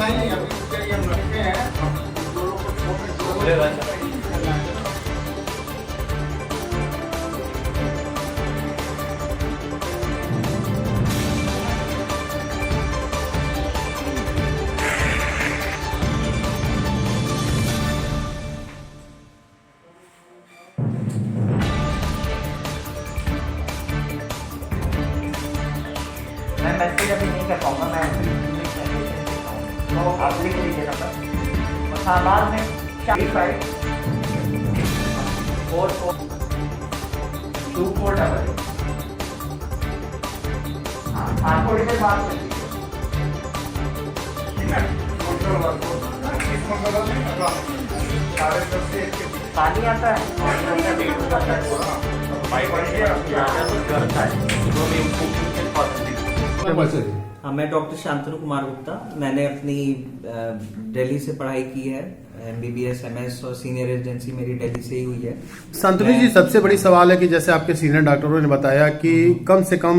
नहीं, अभी तो चलिए हम रखे हैं, हम जो लोग को छोटे मैं मैसेज अभी नहीं कर पाऊंगा, मैं तो आप लिख लीजिए नंबर। हाँ, बाद में 45 44 24 हाँ, आप थोड़ी देर बात करिए। पानी आता है हाँ, मैं डॉक्टर शांतनु कुमार गुप्ता। मैंने अपनी दिल्ली से पढ़ाई की है, MBBS MS और सीनियर रेजिडेंसी मेरी दिल्ली से ही हुई है। शांतनु जी, सबसे बड़ी सवाल है कि जैसे आपके सीनियर डॉक्टरों ने बताया कि कम से कम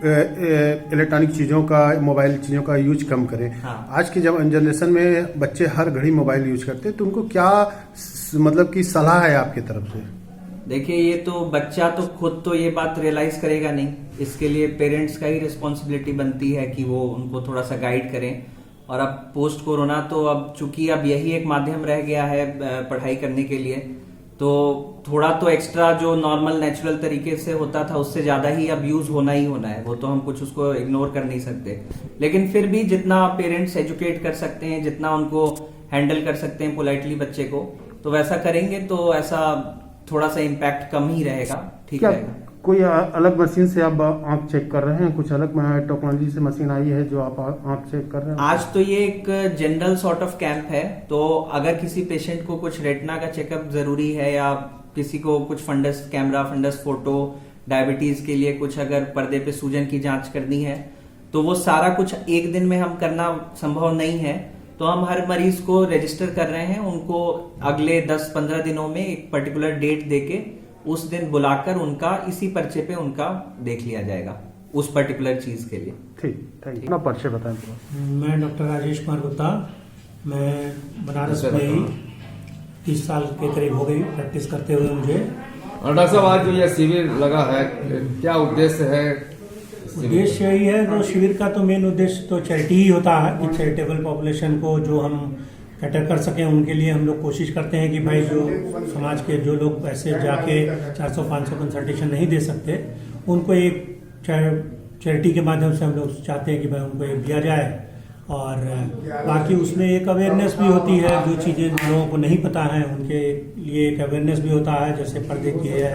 इलेक्ट्रॉनिक चीज़ों का, मोबाइल चीज़ों का यूज कम करें। हाँ। आज की जनरेशन में बच्चे हर घड़ी मोबाइल यूज करते हैं, तो उनको क्या मतलब की सलाह है आपकी तरफ से? देखिए, ये तो बच्चा तो खुद तो ये बात रियलाइज करेगा नहीं, इसके लिए पेरेंट्स का ही रिस्पॉन्सिबिलिटी बनती है कि वो उनको थोड़ा सा गाइड करें। और अब पोस्ट कोरोना तो अब चूंकि अब यही एक माध्यम रह गया है पढ़ाई करने के लिए, तो थोड़ा तो एक्स्ट्रा जो नॉर्मल नेचुरल तरीके से होता था उससे ज्यादा ही अब यूज होना ही होना है। वो तो हम कुछ उसको इग्नोर कर नहीं सकते, लेकिन फिर भी जितना पेरेंट्स एजुकेट कर सकते हैं, जितना उनको हैंडल कर सकते हैं पोलाइटली बच्चे को, तो वैसा करेंगे तो ऐसा थोड़ा सा इम्पैक्ट कम ही रहेगा, ठीक रहेगा। कोई अलग मशीन से आप आंख चेक कर रहे हैं? कुछ अलग टेक्नोलॉजी से मशीन आई है जो आप आंख चेक कर रहे हैं? आज तो ये एक जनरल सॉर्ट ऑफ कैंप है, तो अगर किसी पेशेंट को कुछ रेटिना का चेकअप जरूरी है या किसी को कुछ fundus camera, fundus photo, diabetes के लिए कुछ अगर पर्दे पे सूजन की जांच करनी है, तो वो सारा कुछ एक दिन में हम करना संभव नहीं है। तो हम हर मरीज को रजिस्टर कर रहे हैं, उनको अगले 10-15 दिनों में एक पर्टिकुलर डेट देके उस दिन बुलाकर उनका इसी पर्चे पे उनका देख लिया जाएगा उस पर्टिकुलर चीज के लिए। ठीक, थैंक यू। अपना परिचय बताएं। मैं डॉक्टर राजेश कुमार गुप्ता, मैं बनारस में ही 30 साल के करीब हो गई प्रैक्टिस करते हुए मुझे। और डॉक्टर साहब, आज जो यह शिविर लगा है, क्या उद्देश्य है? उद्देश्य यही है, तो शिविर का तो मेन उद्देश्य तो चैरिटी ही होता है कि चैरिटेबल पॉपुलेशन को जो हम कैटर कर सकें, उनके लिए हम लोग कोशिश करते हैं कि भाई जो समाज के जो लोग ऐसे जाके 400-500 कंसल्टेशन नहीं दे सकते, उनको एक चैरिटी के माध्यम से हम लोग चाहते हैं कि भाई उनको एक दिया जाए। और बाकी उसमें एक अवेयरनेस भी होती है, जो चीज़ें लोगों को नहीं पता है उनके लिए एक अवेयरनेस भी होता है। जैसे पर्दे की है,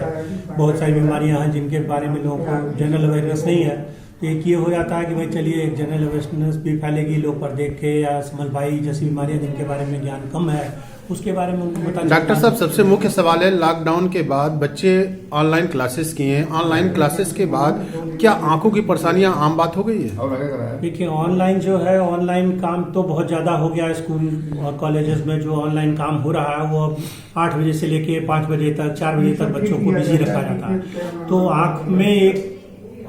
बहुत सारी बीमारियां हैं जिनके बारे में लोगों को जनरल अवेयरनेस नहीं है, तो एक ये हो जाता है कि भाई चलिए एक जनरल अवेयरनेस भी फैलेगी, लोग पर्दे के या समलबाई जैसी बीमारियां जिनके बारे में ज्ञान कम है उसके बारे में उनको बता। डॉक्टर साहब, सबसे मुख्य सवाल है, लॉकडाउन के बाद बच्चे ऑनलाइन क्लासेस किए हैं, ऑनलाइन क्लासेस के बाद क्या आंखों की परेशानियां आम बात हो गई है? देखिए, ऑनलाइन जो है, ऑनलाइन काम तो बहुत ज़्यादा हो गया है। स्कूल और कॉलेजेस में जो ऑनलाइन काम हो रहा है वो अब 8 बजे से लेके 5 बजे तक, 4 बजे तक बच्चों को बिजी रखा जाता है। तो आँख में एक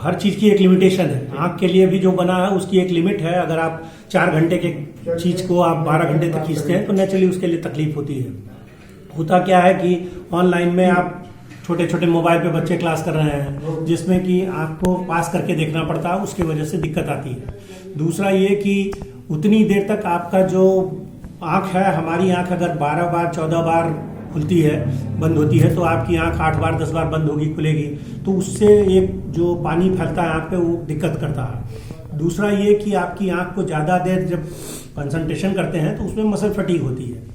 हर चीज़ की एक लिमिटेशन है। आँख के लिए भी जो बना है उसकी एक लिमिट है। अगर आप 4 घंटे के चीज़ को आप 12 घंटे तक खींचते हैं तो नेचुरली उसके लिए तकलीफ होती है। होता क्या है कि ऑनलाइन में आप छोटे छोटे मोबाइल पे बच्चे क्लास कर रहे हैं, जिसमें कि आपको पास करके देखना पड़ता है, उसकी वजह से दिक्कत आती है। दूसरा ये कि उतनी देर तक आपका जो आँख है, हमारी आँख अगर 12 बार 14 बार खुलती है, बंद होती है, तो आपकी आंख 8 बार 10 बार बंद होगी, खुलेगी, तो उससे एक जो पानी फैलता है आंख पे वो दिक्कत करता है। दूसरा ये कि आपकी आंख को ज़्यादा देर जब कंसंट्रेशन करते हैं तो उसमें मसल फटीग होती है।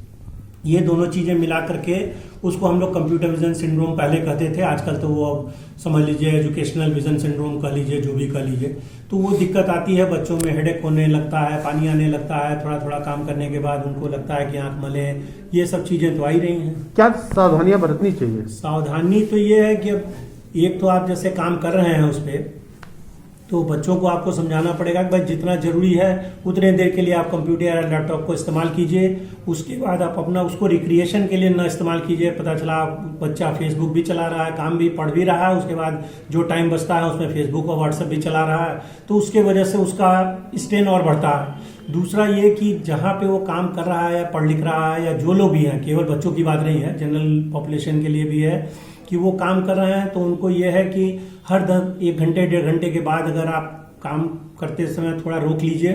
ये दोनों चीज़ें मिला करके उसको हम लोग कंप्यूटर विजन सिंड्रोम पहले कहते थे, आजकल तो वो समझ लीजिए एजुकेशनल विजन सिंड्रोम कह लीजिए, जो भी कह लीजिए। तो वो दिक्कत आती है, बच्चों में हेडेक होने लगता है, पानी आने लगता है, थोड़ा थोड़ा काम करने के बाद उनको लगता है कि आंख मले। ये सब चीज़ें तो आ ही रही हैं। क्या सावधानियां बरतनी चाहिए? सावधानी तो ये है कि अब एक तो आप जैसे काम कर रहे हैं उस पर, तो बच्चों को आपको समझाना पड़ेगा कि भाई जितना जरूरी है उतने देर के लिए आप कंप्यूटर या लैपटॉप को इस्तेमाल कीजिए। उसके बाद आप अपना उसको रिक्रिएशन के लिए ना इस्तेमाल कीजिए। पता चला बच्चा फेसबुक भी चला रहा है, काम भी पढ़ भी रहा है, उसके बाद जो टाइम बचता है उसमें फेसबुक और व्हाट्सएप भी चला रहा है, तो उसके वजह से उसका स्ट्रेन और बढ़ता है। दूसरा ये कि जहाँ पे वो काम कर रहा है या पढ़ लिख रहा है या जो लोग भी हैं, केवल बच्चों की बात नहीं है, जनरल पॉपुलेशन के लिए भी है कि वो काम कर रहे हैं, तो उनको ये है कि हर 1 घंटे 1.5 घंटे के बाद अगर आप काम करते समय थोड़ा रोक लीजिए,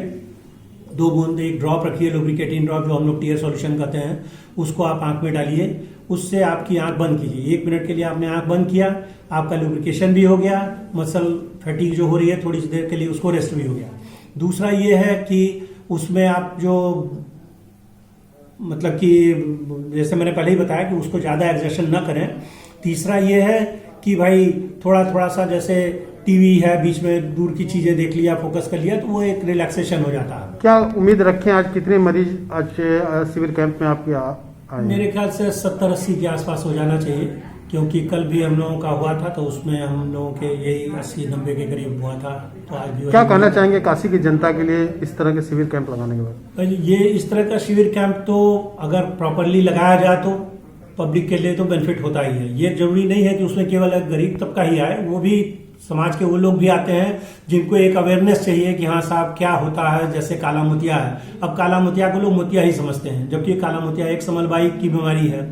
2 बूंद एक ड्रॉप रखिए, लुब्रिकेटिंग ड्रॉप जो हम लोग टीयर सॉल्यूशन कहते हैं, उसको आप आंख में डालिए, उससे आपकी आंख बंद कीजिए। 1 मिनट के लिए आपने आंख बंद किया, आपका लुब्रिकेशन भी हो गया, मसल फटीग जो हो रही है थोड़ी सी देर के लिए उसको रेस्ट भी हो गया। दूसरा ये है कि उसमें आप जो मतलब कि जैसे मैंने पहले ही बताया कि उसको ज्यादा एक्सर्शन न करें। तीसरा ये है कि भाई थोड़ा थोड़ा सा जैसे टीवी है बीच में दूर की चीजें देख लिया, फोकस कर लिया, तो वो एक रिलैक्सेशन हो जाता है। क्या उम्मीद रखें आज कितने मरीज आज शिविर कैंप में आपके आए? मेरे ख्याल से 70-80 के आसपास हो जाना चाहिए, क्योंकि कल भी हम लोगों का हुआ था तो उसमें हम लोगों के यही 80-90 के करीब हुआ था। तो आज भी क्या कहना चाहेंगे काशी की जनता के लिए इस तरह के शिविर कैंप लगाने के बाद? ये इस तरह का शिविर कैंप तो अगर प्रॉपरली लगाया जाए तो पब्लिक के लिए तो बेनिफिट होता ही है। ये जरूरी नहीं है कि उसमें केवल गरीब तबका ही आए, वो भी समाज के वो लोग भी आते हैं जिनको एक अवेयरनेस चाहिए कि हाँ साहब क्या होता है। जैसे काला मोतिया है, अब काला मोतिया को लोग मोतिया ही समझते हैं, जबकि काला मोतिया एक समलबाई की बीमारी है।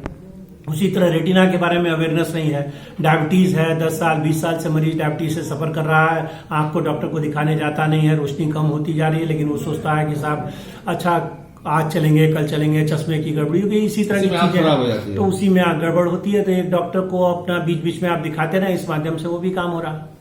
उसी तरह रेटिना के बारे में अवेयरनेस नहीं है। डायबिटीज है, 10 साल 20 साल से मरीज डायबिटीज से सफर कर रहा है, आंख को डॉक्टर को दिखाने जाता नहीं है, रोशनी कम होती जा रही है, लेकिन वो सोचता है कि साहब अच्छा आज चलेंगे कल चलेंगे, चश्मे की गड़बड़ी होगी, इसी तरह की चीजें, तो उसी में आंख गड़बड़ होती है। तो एक डॉक्टर को अपना बीच बीच में आप दिखाते रहे, इस माध्यम से वो भी काम हो रहा है।